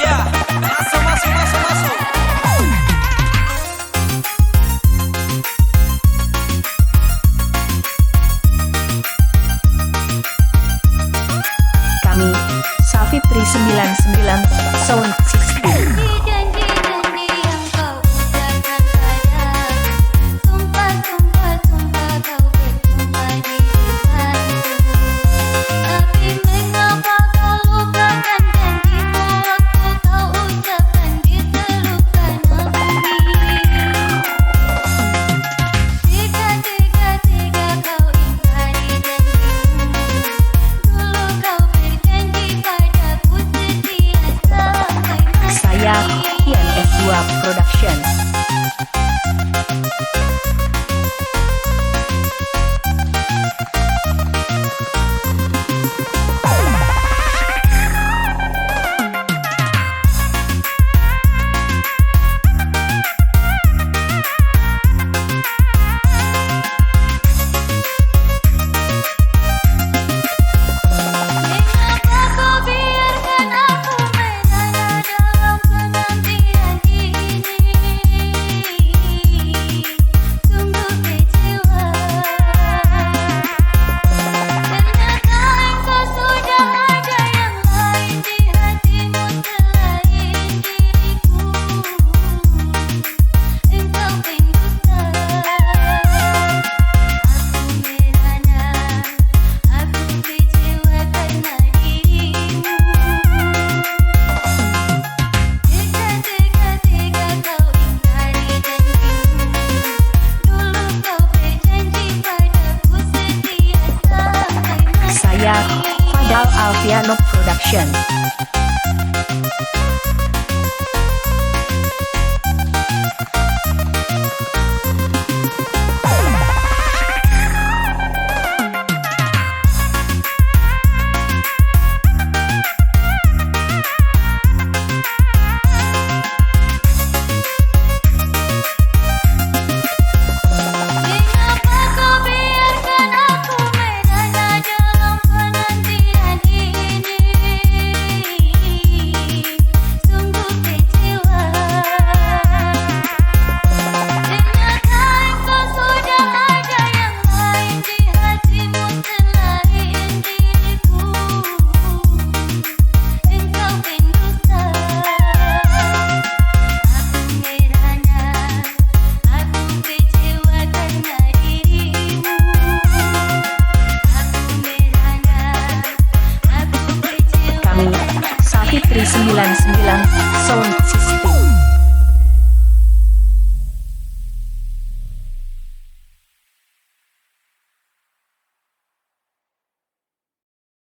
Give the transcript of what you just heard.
Iya, masuk masuk masuk masuk. Kami Savitri 99 Sound System. Janji-janji yang kau ucapkan padaku, sumpah-sumpah kau bersumpah di depanku. Tapi mengapa kau lupakan janjimu waktu kau ucapkan di terlukan hati? Tega-tega kau ingkari janjimu. Dulu kau berjanji padaku setia sampai mati. Saya INS2 Production. Mengapa kau biarkan aku merana dalam penantian ini? Sungguh kecewa. Ternyata engkau sudah ada yang lain di hatimu selain diriku. Engkau pendusta. Aku merana, aku kecewa karena dirimu. Tega-tega kau ingkari janjimu. Dulu kau berjanji padaku setia sampai mati. Saya Fadal Alfiano Production. Mengapa kau biarkan aku merana dalam penantian ini? Sungguh kecewa. Ternyata engkau sudah ada yang lain di hatimu selain diriku. Engkau pendusta. Aku merana, aku kecewa karena dirimu. Aku merana, aku kecewa. Kami Savitri 99 Sound System.